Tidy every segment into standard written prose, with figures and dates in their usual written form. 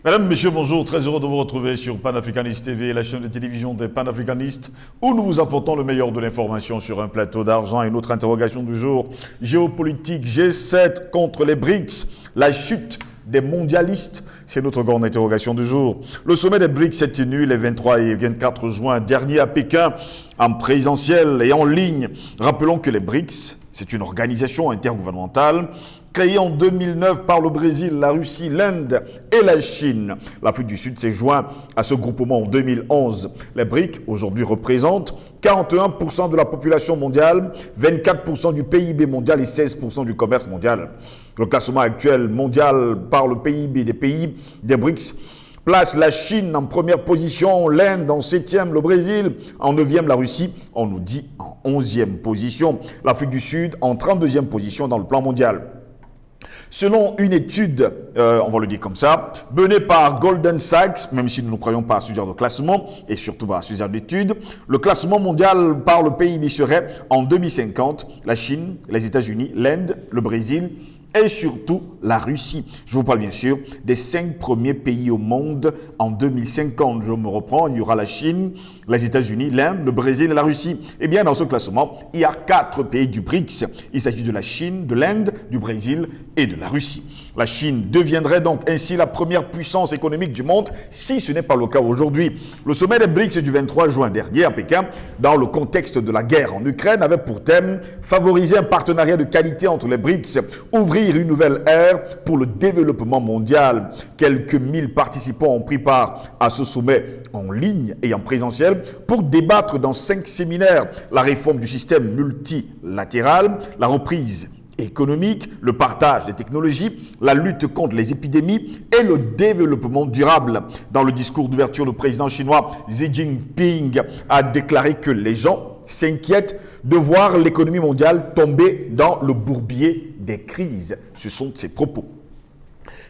Mesdames, Messieurs, bonjour. Très heureux de vous retrouver sur Panafricanist TV, la chaîne de télévision des panafricanistes, où nous vous apportons le meilleur de l'information sur un plateau d'argent. Et notre interrogation du jour, géopolitique G7 contre les BRICS, la chute des mondialistes. C'est notre grande interrogation du jour. Le sommet des BRICS s'est tenu les 23 et 24 juin dernier à Pékin, en présentiel et en ligne. Rappelons que les BRICS, c'est une organisation intergouvernementale créée en 2009 par le Brésil, la Russie, l'Inde et la Chine. L'Afrique du Sud s'est joint à ce groupement en 2011. Les BRICS, aujourd'hui, représentent 41% de la population mondiale, 24% du PIB mondial et 16% du commerce mondial. Le classement actuel mondial par le PIB des pays des BRICS place la Chine en première position, l'Inde en 7e, le Brésil en 9e, la Russie, on nous dit, en 11e position, l'Afrique du Sud en 32e position dans le plan mondial. Selon une étude, on va le dire comme ça, menée par Goldman Sachs, même si nous ne croyons pas à ce genre de classement, et surtout à ce genre d'études, le classement mondial par le PIB serait en 2050, la Chine, les États-Unis, l'Inde, le Brésil, et surtout la Russie. Je vous parle bien sûr des 5 premiers pays au monde en 2050. Je me reprends, il y aura la Chine, les États-Unis, l'Inde, le Brésil et la Russie. Eh bien, dans ce classement, il y a 4 pays du BRICS. Il s'agit de la Chine, de l'Inde, du Brésil et de la Russie. La Chine deviendrait donc ainsi la première puissance économique du monde, si ce n'est pas le cas aujourd'hui. Le sommet des BRICS du 23 juin dernier à Pékin, dans le contexte de la guerre en Ukraine, avait pour thème favoriser un partenariat de qualité entre les BRICS, ouvrir une nouvelle ère pour le développement mondial. Quelques 1000 participants ont pris part à ce sommet en ligne et en présentiel pour débattre dans 5 séminaires la réforme du système multilatéral, la reprise économique, le partage des technologies, la lutte contre les épidémies et le développement durable. Dans le discours d'ouverture, le président chinois Xi Jinping a déclaré que les gens s'inquiètent de voir l'économie mondiale tomber dans le bourbier des crises. Ce sont ses propos.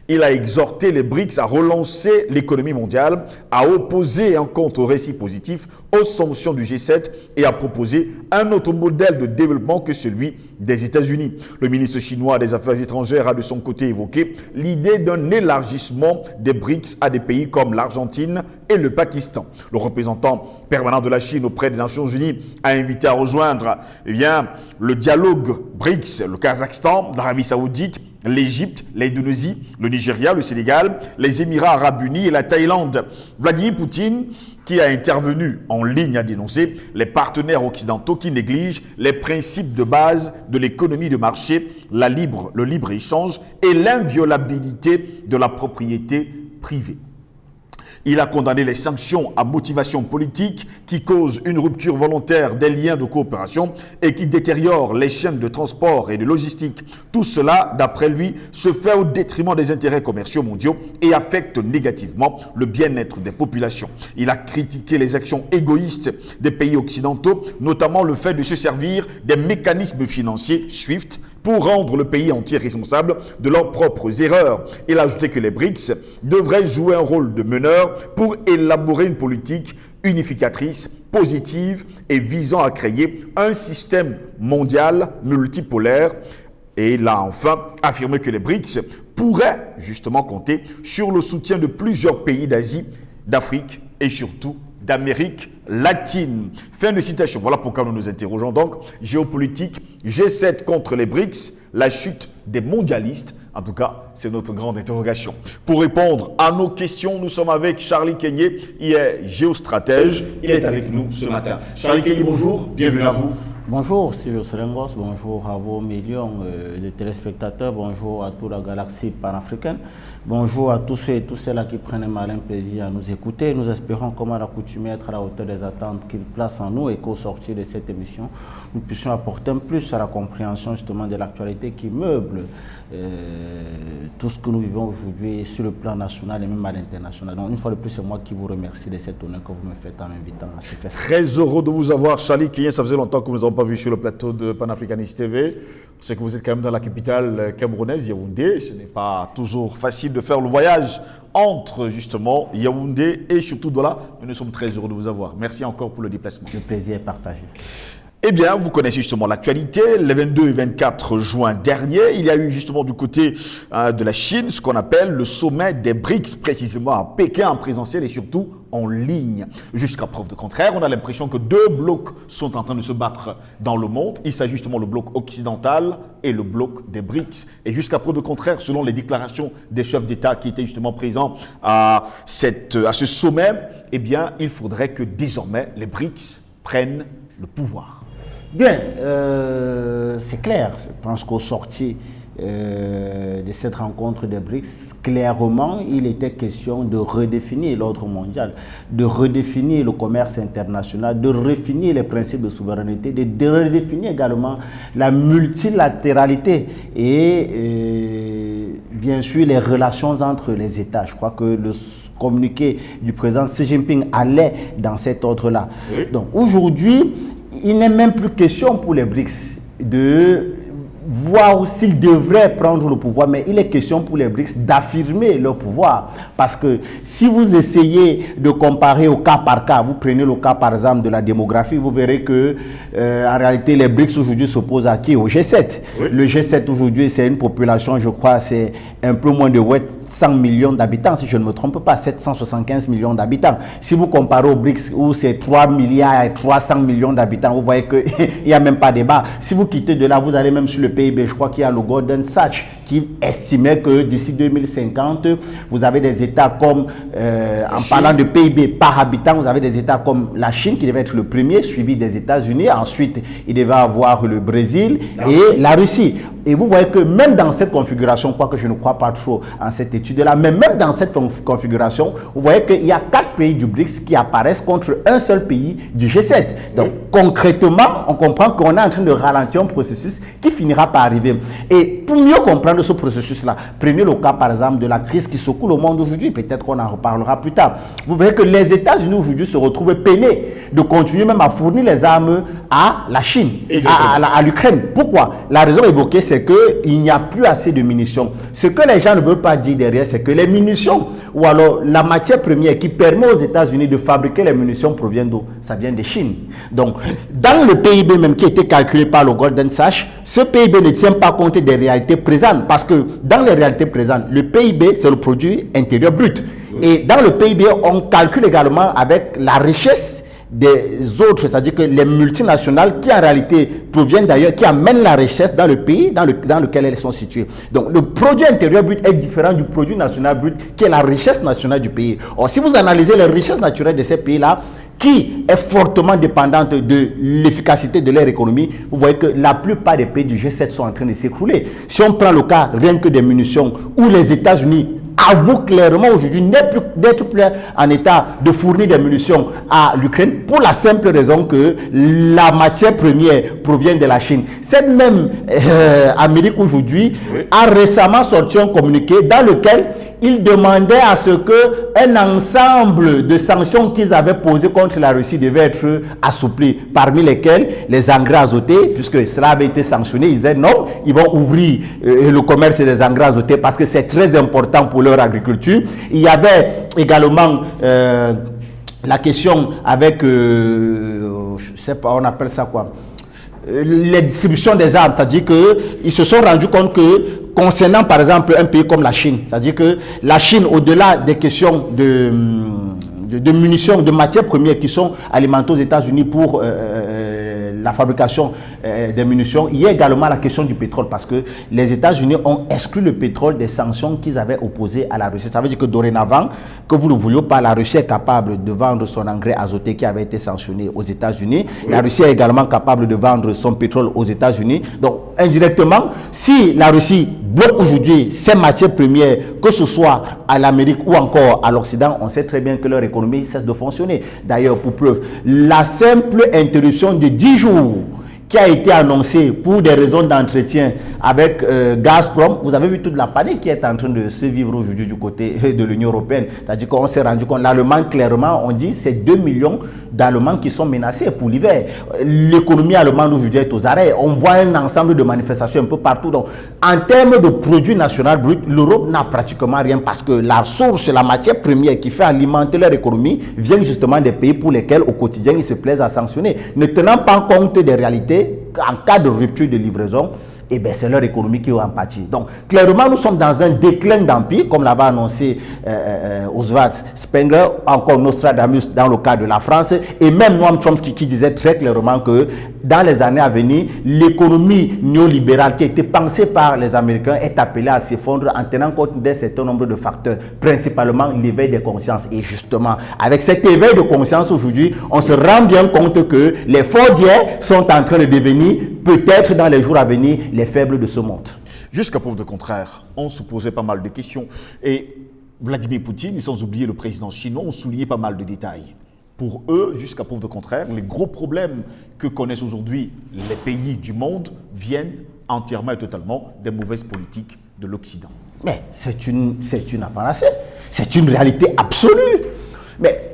Il a exhorté les BRICS à relancer l'économie mondiale, à opposer un contre au récit positif aux sanctions du G7 et à proposer un autre modèle de développement que celui des États-Unis. Le ministre chinois des Affaires étrangères a de son côté évoqué l'idée d'un élargissement des BRICS à des pays comme l'Argentine et le Pakistan. Le représentant permanent de la Chine auprès des Nations Unies a invité à rejoindre le dialogue BRICS, le Kazakhstan, l'Arabie Saoudite, l'Égypte, l'Indonésie, le Nigeria, le Sénégal, les Émirats Arabes Unis et la Thaïlande. Vladimir Poutine, qui a intervenu en ligne, a dénoncé les partenaires occidentaux qui négligent les principes de base de l'économie de marché, le libre-échange et l'inviolabilité de la propriété privée. Il a condamné les sanctions à motivation politique qui causent une rupture volontaire des liens de coopération et qui détériorent les chaînes de transport et de logistique. Tout cela, d'après lui, se fait au détriment des intérêts commerciaux mondiaux et affecte négativement le bien-être des populations. Il a critiqué les actions égoïstes des pays occidentaux, notamment le fait de se servir des mécanismes financiers SWIFT pour rendre le pays entier responsable de leurs propres erreurs. Il a ajouté que les BRICS devraient jouer un rôle de meneur pour élaborer une politique unificatrice, positive et visant à créer un système mondial multipolaire. Et il a enfin affirmé que les BRICS pourraient justement compter sur le soutien de plusieurs pays d'Asie, d'Afrique et surtout d'Amérique latine. Fin de citation. Voilà pourquoi nous nous interrogeons donc. Géopolitique, G7 contre les BRICS, la chute des mondialistes. En tout cas, c'est notre grande interrogation. Pour répondre à nos questions, nous sommes avec Charlie Kenyé. Il est géostratège. Il est avec nous ce matin. Charlie Kenyé, bonjour. Bienvenue à vous. Bonjour Sylvio Solengos, bonjour à vos millions de téléspectateurs, bonjour à toute la galaxie panafricaine, bonjour à tous ceux et toutes celles qui prennent un malin plaisir à nous écouter. Nous espérons, comme à l'accoutumée, être à la hauteur des attentes qu'il place en nous et qu'au sortir de cette émission, nous puissions apporter un plus à la compréhension justement de l'actualité qui meuble tout ce que nous vivons aujourd'hui sur le plan national et même à l'international. Donc une fois de plus, c'est moi qui vous remercie de cet honneur que vous me faites en m'invitant à ce festival. Très heureux de vous avoir, Charlie Kenyé. Ça faisait longtemps que nous n'avons pas vu sur le plateau de Panafricanist TV. C'est que vous êtes quand même dans la capitale camerounaise, Yaoundé. Ce n'est pas toujours facile de faire le voyage entre justement Yaoundé et surtout Douala. Mais nous sommes très heureux de vous avoir. Merci encore pour le déplacement. Le plaisir est partagé. Eh bien, vous connaissez justement l'actualité. Les 22 et 24 juin dernier, il y a eu justement du côté de la Chine ce qu'on appelle le sommet des BRICS, précisément à Pékin en présentiel et surtout en ligne. Jusqu'à preuve de contraire, on a l'impression que deux blocs sont en train de se battre dans le monde. Il s'agit justement le bloc occidental et le bloc des BRICS. Et jusqu'à preuve de contraire, selon les déclarations des chefs d'État qui étaient justement présents à ce sommet, eh bien, il faudrait que désormais les BRICS prennent le pouvoir. Bien, c'est clair. Je pense qu'au sorti de cette rencontre des BRICS, clairement, il était question de redéfinir l'ordre mondial, de redéfinir le commerce international, de redéfinir les principes de souveraineté, de redéfinir également la multilatéralité et bien sûr les relations entre les États. Je crois que le communiqué du président Xi Jinping allait dans cet ordre-là. Oui. Donc aujourd'hui, il n'est même plus question pour les BRICS de voir s'ils devraient prendre le pouvoir, mais il est question pour les BRICS d'affirmer leur pouvoir. Parce que si vous essayez de comparer au cas par cas, vous prenez le cas par exemple de la démographie, vous verrez que en réalité les BRICS aujourd'hui s'opposent à qui? Au G7. Oui. Le G7 aujourd'hui c'est une population, je crois, c'est un peu moins de 100 millions d'habitants, si je ne me trompe pas, 775 millions d'habitants. Si vous comparez aux BRICS où c'est 3 milliards et 300 millions d'habitants, vous voyez qu'il n'y a même pas de débat. Si vous quittez de là, vous allez même sur le PIB, je crois qu'il y a le Goldman Sachs qui estimait que d'ici 2050, vous avez des États comme, en parlant de PIB par habitant, vous avez des États comme la Chine qui devait être le premier, suivi des États-Unis. Ensuite, il devait avoir le Brésil et la Russie. Et vous voyez que même dans cette configuration, quoique je ne crois pas trop en cette étude-là, mais même dans cette configuration, vous voyez qu'il y a 4 pays du BRICS qui apparaissent contre un seul pays du G7. Donc, concrètement, on comprend qu'on est en train de ralentir un processus qui finira par arriver. Et pour mieux comprendre ce processus-là, prenez le cas, par exemple, de la crise qui secoue le monde aujourd'hui. Peut-être qu'on en reparlera plus tard. Vous verrez que les États-Unis aujourd'hui se retrouvent peinés de continuer même à fournir les armes à la Chine, à l'Ukraine. Pourquoi? La raison évoquée, c'est qu'il n'y a plus assez de munitions. Ce que les gens ne veulent pas dire derrière, c'est que les munitions, ou alors la matière première qui permet aux États-Unis de fabriquer les munitions provient d'où? Ça vient de Chine. Donc, dans le PIB même qui a été calculé par le Goldman Sachs, ce PIB ne tient pas compte des réalités présentes. Parce que dans les réalités présentes, le PIB, c'est le produit intérieur brut. Et dans le PIB, on calcule également avec la richesse des autres, c'est-à-dire que les multinationales qui en réalité proviennent d'ailleurs, qui amènent la richesse dans le pays dans lequel elles sont situées. Donc le produit intérieur brut est différent du produit national brut qui est la richesse nationale du pays. Or, si vous analysez les richesses naturelles de ces pays-là, qui est fortement dépendante de l'efficacité de leur économie, vous voyez que la plupart des pays du G7 sont en train de s'écrouler. Si on prend le cas rien que des munitions, où les États-Unis avouent clairement aujourd'hui d'être plus en état de fournir des munitions à l'Ukraine pour la simple raison que la matière première provient de la Chine. Cette même Amérique aujourd'hui a récemment sorti un communiqué dans lequel ils demandaient à ce que un ensemble de sanctions qu'ils avaient posées contre la Russie devait être assoupli, parmi lesquelles les engrais azotés, puisque cela avait été sanctionné. Ils disaient non, ils vont ouvrir le commerce des engrais azotés parce que c'est très important pour leur agriculture. Il y avait également la question avec, je sais pas, on appelle ça quoi, les distributions des armes, c'est-à-dire qu'ils se sont rendus compte que concernant par exemple un pays comme la Chine, c'est-à-dire que la Chine, au-delà des questions de munitions, de matières premières qui sont alimentées aux États-Unis pour la fabrication des munitions, il y a également la question du pétrole parce que les États-Unis ont exclu le pétrole des sanctions qu'ils avaient opposées à la Russie. Ça veut dire que dorénavant, que vous ne le vouliez pas, la Russie est capable de vendre son engrais azoté qui avait été sanctionné aux États-Unis. Oui. La Russie est également capable de vendre son pétrole aux États-Unis. Donc, indirectement, si la Russie bloque aujourd'hui ces matières premières, que ce soit à l'Amérique ou encore à l'Occident, on sait très bien que leur économie cesse de fonctionner. D'ailleurs, pour preuve, la simple interruption de 10 jours qui a été annoncé pour des raisons d'entretien avec Gazprom, vous avez vu toute la panique qui est en train de se vivre aujourd'hui du côté de l'Union européenne. C'est-à-dire qu'on s'est rendu compte, l'Allemagne, clairement, on dit c'est 2 millions d'Allemands qui sont menacés pour l'hiver. L'économie allemande aujourd'hui est aux arrêts. On voit un ensemble de manifestations un peu partout. Donc, en termes de produit national brut, l'Europe n'a pratiquement rien parce que la source, la matière première qui fait alimenter leur économie vient justement des pays pour lesquels au quotidien ils se plaisent à sanctionner. Ne tenant pas compte des réalités, en cas de rupture de livraison, eh bien, c'est leur économie qui est en pâtit. Donc, clairement, nous sommes dans un déclin d'empire, comme l'avait annoncé Oswald Spengler, encore Nostradamus dans le cas de la France, et même Noam Chomsky qui disait très clairement que dans les années à venir, l'économie néolibérale qui a été pensée par les Américains est appelée à s'effondrer en tenant compte d'un certain nombre de facteurs, principalement l'éveil des consciences. Et justement, avec cet éveil de conscience aujourd'hui, on se rend bien compte que les Fordiens sont en train de devenir, peut-être dans les jours à venir, les faibles de ce monde. Jusqu'à preuve de contraire, on se posait pas mal de questions. Et Vladimir Poutine, sans oublier le président chinois, ont souligné pas mal de détails. Pour eux, jusqu'à preuve de contraire, les gros problèmes que connaissent aujourd'hui les pays du monde viennent entièrement et totalement des mauvaises politiques de l'Occident. Mais c'est une panacée, c'est une réalité absolue. Mais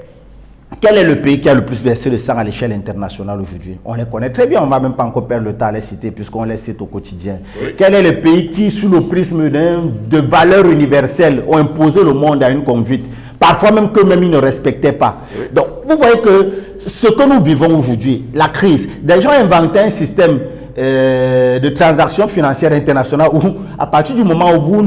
quel est le pays qui a le plus versé le sang à l'échelle internationale aujourd'hui? On les connaît très bien, on ne va même pas encore perdre le temps à les citer puisqu'on les cite au quotidien. Oui. Quel est le pays qui, sous le prisme de valeurs universelles, ont imposé le monde à une conduite, parfois même qu'eux-mêmes ils ne respectaient pas? Oui. Donc, vous voyez que ce que nous vivons aujourd'hui, la crise, des gens inventaient un système de transactions financières internationales où, à partir du moment où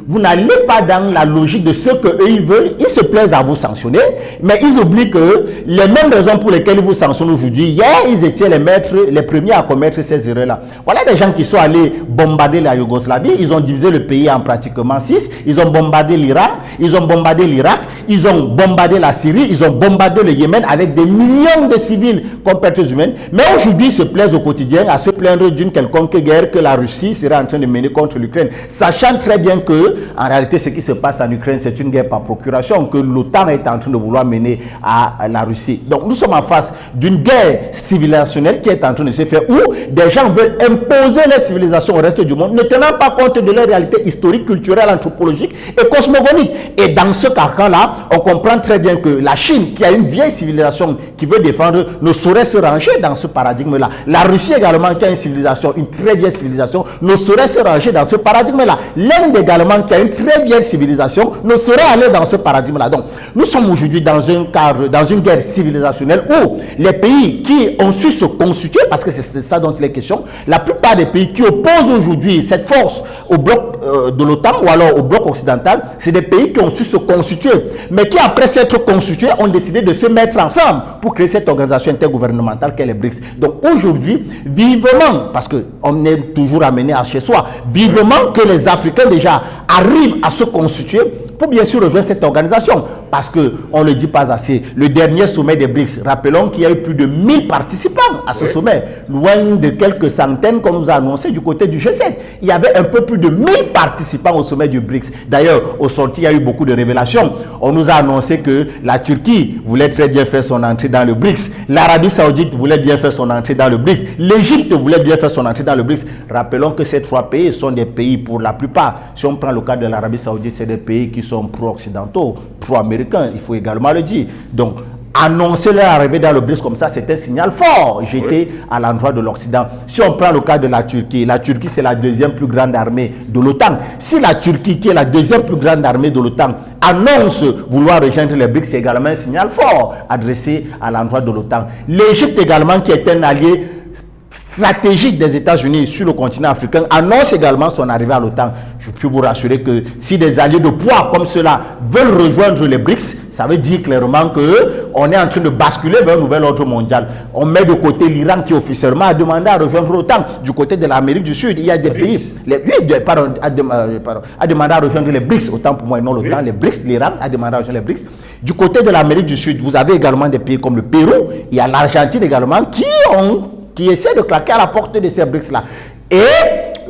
vous n'allez pas dans la logique de ce qu'eux ils veulent, ils se plaisent à vous sanctionner, mais ils oublient que les mêmes raisons pour lesquelles ils vous sanctionnent aujourd'hui, hier ils étaient les premiers à commettre ces erreurs-là. Voilà des gens qui sont allés bombarder la Yougoslavie, ils ont divisé le pays en pratiquement 6, ils ont bombardé l'Iran, ils ont bombardé l'Irak, ils ont bombardé la Syrie, ils ont bombardé le Yémen avec des millions de civils comme pertes humaines, mais aujourd'hui ils se plaisent au quotidien à se plaindre d'une quelconque guerre que la Russie serait en train de mener contre l'Ukraine, sachant très bien que en réalité ce qui se passe en Ukraine c'est une guerre par procuration que l'OTAN est en train de vouloir mener à la Russie. Donc nous sommes en face d'une guerre civilisationnelle qui est en train de se faire où des gens veulent imposer les civilisations au reste du monde ne tenant pas compte de leur réalité historique, culturelle, anthropologique et cosmogonique. Et dans ce carcan-là, on comprend très bien que la Chine, qui a une vieille civilisation qui veut défendre, ne saurait se ranger dans ce paradigme-là. La Russie également, qui a une très vieille civilisation, ne saurait se ranger dans ce paradigme-là. L'Inde également, qui a une très vieille civilisation, ne saurait aller dans ce paradigme-là. Donc, nous sommes aujourd'hui dans un cadre, dans une guerre civilisationnelle où les pays qui ont su se constituer, parce que c'est ça dont il est question, la plupart des pays qui opposent aujourd'hui cette force au bloc de l'OTAN ou alors au bloc occidental, c'est des pays qui ont su se constituer, mais qui après s'être constitués ont décidé de se mettre ensemble pour créer cette organisation intergouvernementale qu'est les BRICS. Donc aujourd'hui, vivement, parce qu'on est toujours amené à chez soi, vivement que les Africains déjà arrivent à se constituer pour bien sûr rejoindre cette organisation, parce que on ne le dit pas assez, le dernier sommet des BRICS, rappelons qu'il y a eu plus de 1000 participants à ce sommet, loin de quelques centaines qu'on nous a annoncé du côté du G7. Il y avait un peu plus de 1000 participants au sommet du BRICS. D'ailleurs, au sorti, il y a eu beaucoup de révélations. On nous a annoncé que la Turquie voulait très bien faire son entrée dans le BRICS, l'Arabie Saoudite voulait bien faire son entrée dans le BRICS, l'Égypte voulait bien faire son entrée dans le BRICS. Rappelons que ces trois pays sont des pays, pour la plupart, si on prend le cas de l'Arabie Saoudite, c'est des pays qui sont pro-occidentaux, pro-américains, il faut également le dire. Donc, annoncer leur arrivée dans le BRICS comme ça, c'est un signal fort jeté à l'endroit de l'Occident. Si on prend le cas de la Turquie c'est la deuxième plus grande armée de l'OTAN. Si la Turquie, qui est la deuxième plus grande armée de l'OTAN, annonce vouloir rejoindre les BRICS, c'est également un signal fort adressé à l'endroit de l'OTAN. L'Égypte également, qui est un allié stratégique des États-Unis sur le continent africain, annonce également son arrivée à l'OTAN. Je peux vous rassurer que si des alliés de poids comme cela veulent rejoindre les BRICS, ça veut dire clairement qu'on est en train de basculer vers un nouvel ordre mondial. On met de côté l'Iran qui officiellement a demandé à rejoindre l'OTAN. Du côté de l'Amérique du Sud, il y a des pays... a demandé à rejoindre les BRICS, autant pour moi et non l'OTAN. Les BRICS, l'Iran a demandé à rejoindre les BRICS. Du côté de l'Amérique du Sud, vous avez également des pays comme le Pérou, il y a l'Argentine également qui essaient de claquer à la porte de ces BRICS-là. Et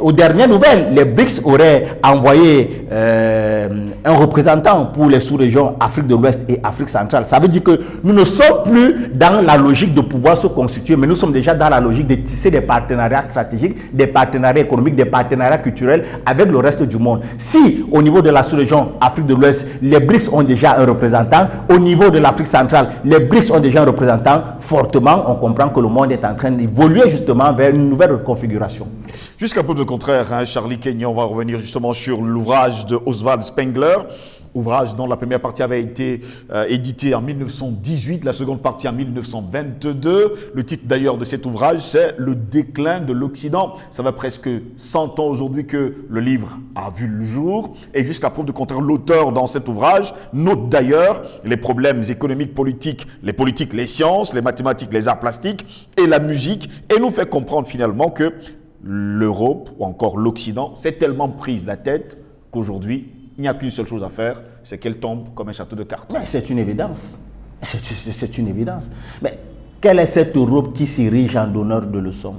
aux dernières nouvelles, les BRICS auraient envoyé un représentant pour les sous-régions Afrique de l'Ouest et Afrique centrale. Ça veut dire que nous ne sommes plus dans la logique de pouvoir se constituer, mais nous sommes déjà dans la logique de tisser des partenariats stratégiques, des partenariats économiques, des partenariats culturels avec le reste du monde. Si au niveau de la sous-région Afrique de l'Ouest, les BRICS ont déjà un représentant, au niveau de l'Afrique centrale, les BRICS ont déjà un représentant, fortement, on comprend que le monde est en train d'évoluer justement vers une nouvelle configuration. Jusqu'à peu de contraire, hein, Charlie Kenyon, on va revenir justement sur l'ouvrage de Oswald Spengler, ouvrage dont la première partie avait été éditée en 1918, la seconde partie en 1922. Le titre d'ailleurs de cet ouvrage, c'est « Le déclin de l'Occident ». Ça va presque 100 ans aujourd'hui que le livre a vu le jour. Et jusqu'à preuve de contraire, l'auteur dans cet ouvrage note d'ailleurs les problèmes économiques, politiques, les sciences, les mathématiques, les arts plastiques et la musique, et nous fait comprendre finalement que l'Europe ou encore l'Occident s'est tellement prise la tête qu'aujourd'hui, il n'y a qu'une seule chose à faire, c'est qu'elle tombe comme un château de cartes. Mais c'est une évidence. C'est une évidence. Mais quelle est cette Europe qui s'érige en donneur de leçons?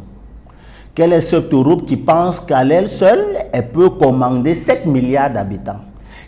Quelle est cette Europe qui pense qu'à elle seule, elle peut commander 7 milliards d'habitants?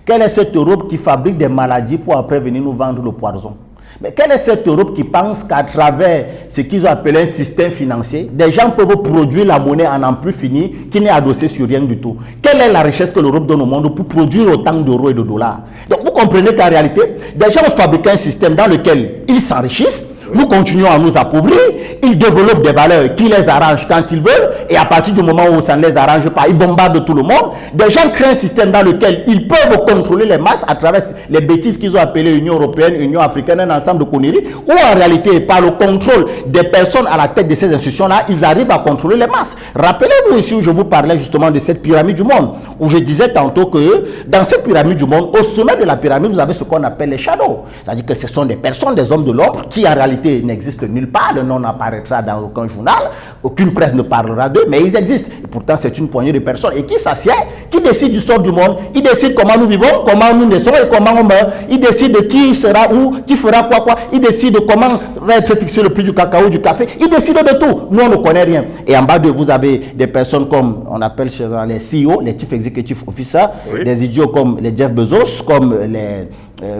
Quelle est cette Europe qui fabrique des maladies pour après venir nous vendre le poison? Mais quelle est cette Europe qui pense qu'à travers ce qu'ils ont appelé un système financier, des gens peuvent produire la monnaie en n'en plus finir, qui n'est adossée sur rien du tout? Quelle est la richesse que l'Europe donne au monde pour produire autant d'euros et de dollars? Donc vous comprenez qu'en réalité, des gens ont fabriqué un système dans lequel ils s'enrichissent, nous continuons à nous appauvrir, ils développent des valeurs qui les arrangent quand ils veulent, et à partir du moment où ça ne les arrange pas, ils bombardent tout le monde. Des gens créent un système dans lequel ils peuvent contrôler les masses à travers les bêtises qu'ils ont appelées Union européenne, Union africaine, un ensemble de conneries, où en réalité, par le contrôle des personnes à la tête de ces institutions-là, ils arrivent à contrôler les masses. Rappelez-vous ici où je vous parlais justement de cette pyramide du monde, où je disais tantôt que dans cette pyramide du monde, au sommet de la pyramide, vous avez ce qu'on appelle les shadows. C'est-à-dire que ce sont des personnes, des hommes de l'ombre, qui en réalité n'existent nulle part, le nom n'apparaîtra dans aucun journal, aucune presse ne parlera d'eux, mais ils existent. Et pourtant, c'est une poignée de personnes et qui s'assied, qui décide du sort du monde, ils décident comment nous vivons, comment nous naissons et comment on meurt, ils décident de qui sera où, qui fera quoi, ils décident de comment va être fixé le prix du cacao, du café, ils décident de tout. Nous, on ne connaît rien. Et en bas de vous avez des personnes comme, on appelle les CEO, les Chief Executive Officers, oui. Des idiots comme les Jeff Bezos, comme les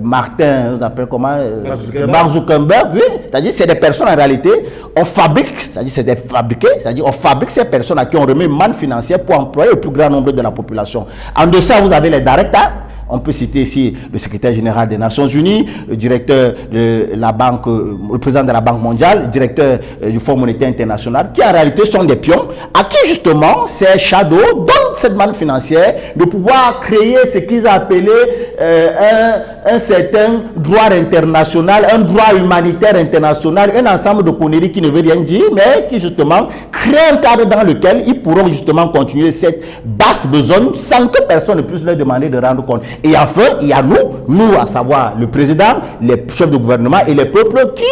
Martin, on appelle comment Mark Zuckerberg, oui. C'est-à-dire c'est des personnes en réalité, on fabrique, c'est-à-dire c'est des fabriqués, c'est-à-dire on fabrique ces personnes à qui on remet une manne financière pour employer le plus grand nombre de la population. En deçà, vous avez les directeurs. On peut citer ici le secrétaire général des Nations Unies, le directeur de la banque, le président de la Banque mondiale, le directeur du Fonds monétaire international, qui en réalité sont des pions, à qui justement ces shadows donnent cette manne financière de pouvoir créer ce qu'ils ont appelé un certain droit international, un droit humanitaire international, un ensemble de conneries qui ne veut rien dire, mais qui justement crée un cadre dans lequel ils pourront justement continuer cette basse besogne sans que personne ne puisse leur demander de rendre compte. Et enfin, il y a nous à savoir le président, les chefs de gouvernement et les peuples qui,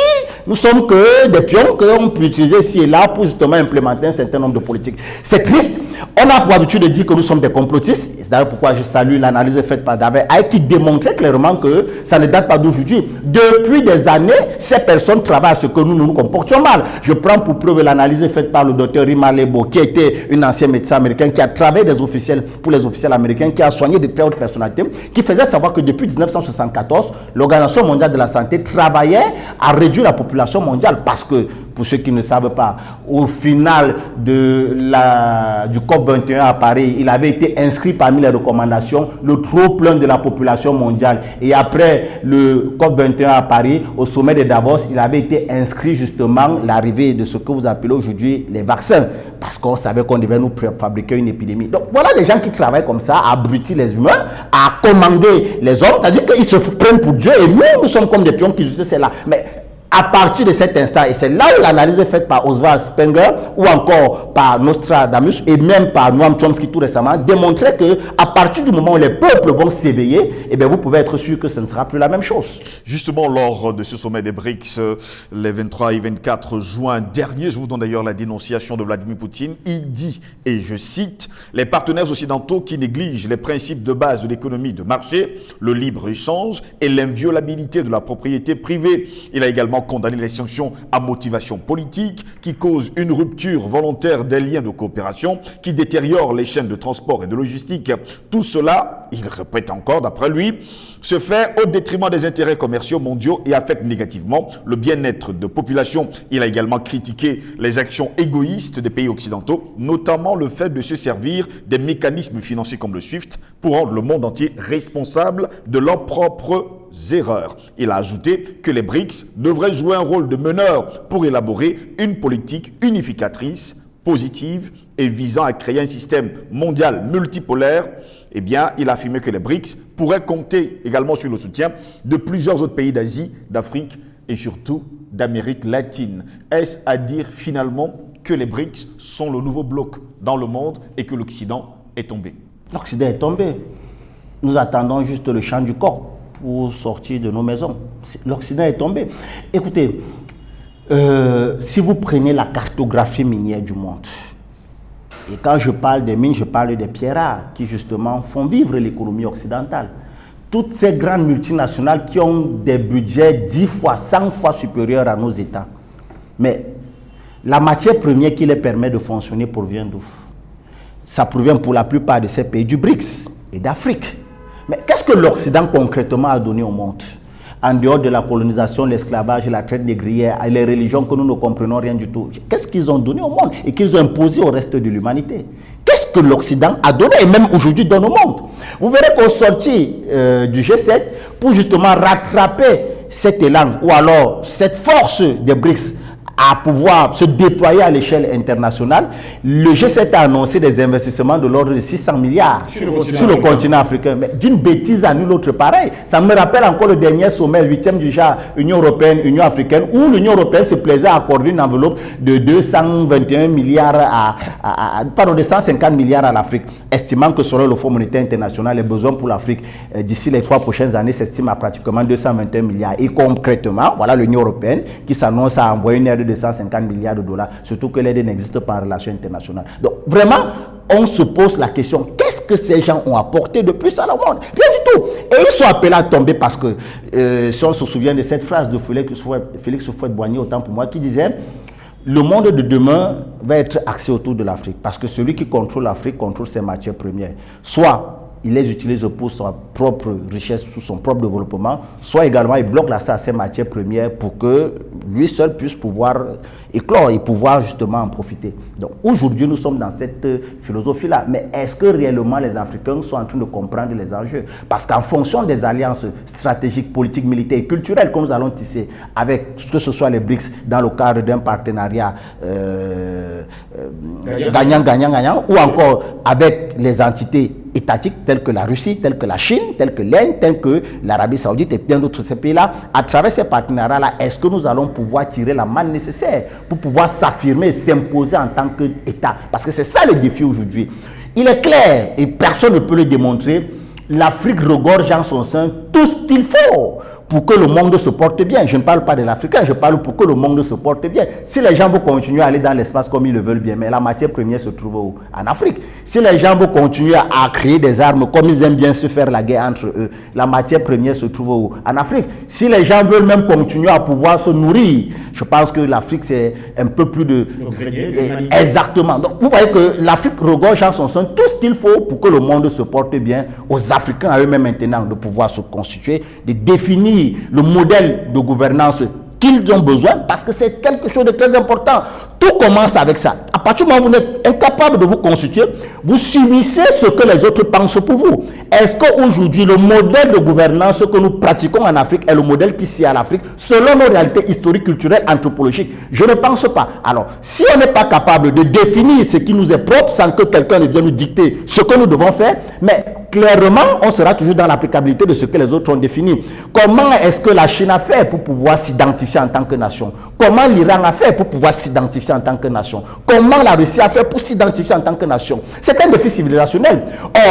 nous sommes que des pions qu'on peut utiliser ici et là pour justement implémenter un certain nombre de politiques. C'est triste. On a pour habitude de dire que nous sommes des complotistes. C'est d'ailleurs pourquoi je salue l'analyse faite par David Hay qui démontrait clairement que ça ne date pas d'aujourd'hui. Depuis des années, ces personnes travaillent à ce que nous comportions mal. Je prends pour preuve l'analyse faite par le docteur Rima Lebo, qui était un ancien médecin américain, qui a travaillé pour les officiels américains, qui a soigné de très hautes personnalités, qui faisait savoir que depuis 1974, l'Organisation mondiale de la santé travaillait à réduire la population mondiale parce que, pour ceux qui ne savent pas, au final du COP21 à Paris, il avait été inscrit parmi les recommandations le trop-plein de la population mondiale. Et après le COP21 à Paris, au sommet de Davos, il avait été inscrit justement l'arrivée de ce que vous appelez aujourd'hui les vaccins. Parce qu'on savait qu'on devait nous fabriquer une épidémie. Donc voilà des gens qui travaillent comme ça, à abrutir les humains, à commander les hommes. C'est-à-dire qu'ils se prennent pour Dieu et nous sommes comme des pions qui juste c'est là. Mais à partir de cet instant, et c'est là où l'analyse est faite par Oswald Spengler ou encore par Nostradamus et même par Noam Chomsky tout récemment, démontrait que à partir du moment où les peuples vont s'éveiller, eh bien vous pouvez être sûr que ce ne sera plus la même chose. Justement, lors de ce sommet des BRICS, les 23 et 24 juin dernier, je vous donne d'ailleurs la dénonciation de Vladimir Poutine. Il dit, et je cite, « Les partenaires occidentaux qui négligent les principes de base de l'économie de marché, le libre-échange et l'inviolabilité de la propriété privée. » Il a également également condamné les sanctions à motivation politique qui causent une rupture volontaire des liens de coopération, qui détériorent les chaînes de transport et de logistique. Tout cela, il répète encore d'après lui, se fait au détriment des intérêts commerciaux mondiaux et affecte négativement le bien-être de populations. Il a également critiqué les actions égoïstes des pays occidentaux, notamment le fait de se servir des mécanismes financiers comme le SWIFT pour rendre le monde entier responsable de leurs propres erreurs. Il a ajouté que les BRICS devraient jouer un rôle de meneur pour élaborer une politique unificatrice, positive et visant à créer un système mondial multipolaire. Eh bien, il a affirmé que les BRICS pourraient compter également sur le soutien de plusieurs autres pays d'Asie, d'Afrique et surtout d'Amérique latine. Est-ce à dire finalement que les BRICS sont le nouveau bloc dans le monde et que l'Occident est tombé? L'Occident est tombé. Nous attendons juste le chant du corps pour sortir de nos maisons. L'Occident est tombé. Écoutez, si vous prenez la cartographie minière du monde, et quand je parle des mines, je parle des pierres rares qui justement font vivre l'économie occidentale. Toutes ces grandes multinationales qui ont des budgets 10 fois, 100 fois supérieurs à nos États. Mais la matière première qui les permet de fonctionner provient d'où? Ça provient pour la plupart de ces pays du BRICS et d'Afrique. Mais qu'est-ce que l'Occident concrètement a donné au monde? En dehors de la colonisation, l'esclavage, la traite négrière, les religions que nous ne comprenons rien du tout. Qu'est-ce qu'ils ont donné au monde et qu'ils ont imposé au reste de l'humanité? Qu'est-ce que l'Occident a donné et même aujourd'hui donne au monde? Vous verrez qu'au sorti du G7, pour justement rattraper cet élan ou alors cette force des BRICS à pouvoir se déployer à l'échelle internationale, le G7 a annoncé des investissements de l'ordre de 600 milliards sur le continent africain. Mais d'une bêtise à nulle autre pareil. Ça me rappelle encore le dernier sommet, 8e du genre, Union européenne, Union africaine, où l'Union européenne se plaisait à accorder une enveloppe de 221 milliards pardon, de 150 milliards à l'Afrique, estimant que selon le Fonds monétaire international, les besoins pour l'Afrique d'ici les 3 prochaines années s'estiment à pratiquement 221 milliards. Et concrètement, voilà l'Union européenne qui s'annonce à envoyer une aide de 150 milliards de dollars, surtout que l'aide n'existe pas en relation internationale. Donc vraiment, on se pose la question, qu'est-ce que ces gens ont apporté de plus à le monde? Rien du tout. Et ils sont appelés à tomber parce que, si on se souvient de cette phrase de Félix Houphouët-Boigny, autant pour moi, qui disait le monde de demain va être axé autour de l'Afrique, parce que celui qui contrôle l'Afrique contrôle ses matières premières. Soit il les utilise pour sa propre richesse, pour son propre développement, soit également il bloque l'accès à ces matières premières pour que lui seul puisse pouvoir éclore et pouvoir justement en profiter. Donc aujourd'hui, nous sommes dans cette philosophie-là. Mais est-ce que réellement les Africains sont en train de comprendre les enjeux? Parce qu'en fonction des alliances stratégiques, politiques, militaires et culturelles que nous allons tisser avec que ce soit les BRICS dans le cadre d'un partenariat gagnant-gagnant, ou encore avec les entités étatiques telles que la Russie, telles que la Chine, telles que l'Inde, telles que l'Arabie Saoudite et bien d'autres ces pays-là, à travers ces partenariats-là, est-ce que nous allons pouvoir tirer la manne nécessaire pour pouvoir s'affirmer et s'imposer en tant qu'État? Parce que c'est ça le défi aujourd'hui. Il est clair, et personne ne peut le démontrer, l'Afrique regorge en son sein tout ce qu'il faut pour que le monde se porte bien. Je ne parle pas de l'Africain, je parle pour que le monde se porte bien. Si les gens vont continuer à aller dans l'espace comme ils le veulent bien, mais la matière première se trouve où? En Afrique. Si les gens vont continuer à créer des armes comme ils aiment bien se faire la guerre entre eux, la matière première se trouve où? En Afrique. Si les gens veulent même continuer à pouvoir se nourrir, je pense que l'Afrique c'est un peu plus de... Exactement. Donc vous voyez que l'Afrique regorge en son sein tout ce qu'il faut pour que le monde se porte bien, aux Africains à eux-mêmes maintenant de pouvoir se constituer, de définir le modèle de gouvernance qu'ils ont besoin, parce que c'est quelque chose de très important. Tout commence avec ça. À partir du moment où vous êtes incapable de vous constituer, vous subissez ce que les autres pensent pour vous. Est-ce qu'aujourd'hui, le modèle de gouvernance que nous pratiquons en Afrique est le modèle qui sied à l'Afrique, selon nos réalités historiques, culturelles, anthropologiques? Je ne pense pas. Alors, si on n'est pas capable de définir ce qui nous est propre sans que quelqu'un ne vienne nous dicter ce que nous devons faire, mais clairement, on sera toujours dans l'applicabilité de ce que les autres ont défini. Comment est-ce que la Chine a fait pour pouvoir s'identifier en tant que nation? Comment l'Iran a fait pour pouvoir s'identifier en tant que nation? Comment la Russie a fait pour s'identifier en tant que nation? C'est un défi civilisationnel.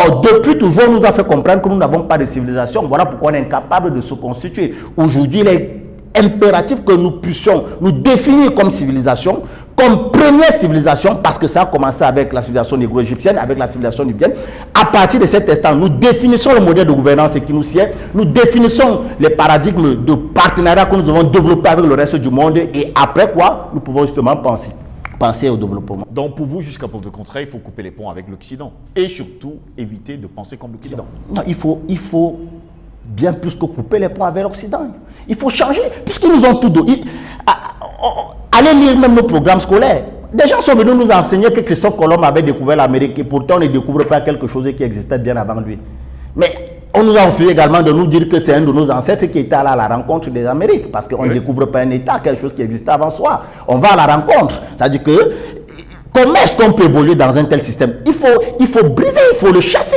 Or, depuis toujours, on nous a fait comprendre que nous n'avons pas de civilisation. Voilà pourquoi on est incapable de se constituer. Aujourd'hui, il est impératif que nous puissions nous définir comme civilisation, comme première civilisation, parce que ça a commencé avec la civilisation négro-égyptienne, avec la civilisation nubienne. À partir de cet instant, nous définissons le modèle de gouvernance qui nous sied, nous définissons les paradigmes de partenariat que nous devons développer avec le reste du monde, et après quoi, nous pouvons justement penser au développement. Donc pour vous, jusqu'à preuve de contraire, il faut couper les ponts avec l'Occident et surtout éviter de penser comme l'Occident. Non, il faut bien plus que couper les ponts avec l'Occident. Il faut changer, puisqu'ils nous ont tout donné. Allez lire même nos programmes scolaires. Des gens sont venus nous enseigner que Christophe Colomb avait découvert l'Amérique et pourtant on ne découvre pas quelque chose qui existait bien avant lui. Mais on nous a offert également de nous dire que c'est un de nos ancêtres qui était allé à la rencontre des Amériques, parce qu'on ne découvre pas un État, quelque chose qui existait avant soi. On va à la rencontre. C'est-à-dire que comment est-ce qu'on peut évoluer dans un tel système? Il faut briser, il faut le chasser,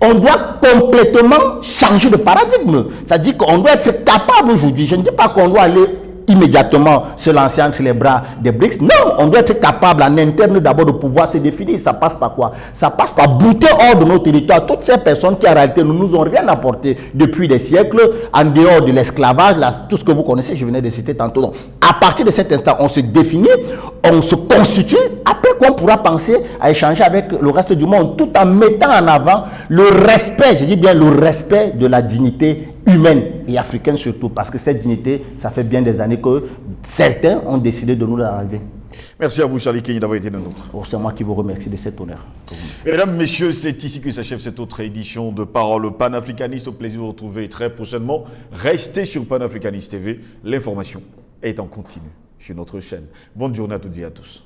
on doit complètement changer de paradigme. C'est-à-dire qu'on doit être capable aujourd'hui, je ne dis pas qu'on doit aller immédiatement se lancer entre les bras des BRICS. Non, on doit être capable en interne d'abord de pouvoir se définir. Ça passe par quoi? Ça passe par bouter hors de nos territoires toutes ces personnes qui en réalité ne nous ont rien apporté depuis des siècles, en dehors de l'esclavage, tout ce que vous connaissez, je venais de citer tantôt. Donc, à partir de cet instant, on se définit, on se constitue, après qu'on pourra penser à échanger avec le reste du monde, tout en mettant en avant le respect, je dis bien le respect de la dignité humaine et africaine surtout, parce que cette dignité, ça fait bien des années que certains ont décidé de nous l'enlever. Merci à vous, Charlie Kenny, d'avoir été le nôtre. C'est moi qui vous remercie de cet honneur. Mesdames, Messieurs, c'est ici que s'achève cette autre édition de Parole panafricaniste. Au plaisir de vous retrouver très prochainement. Restez sur Panafricaniste TV. L'information est en continu sur notre chaîne. Bonne journée à toutes et à tous.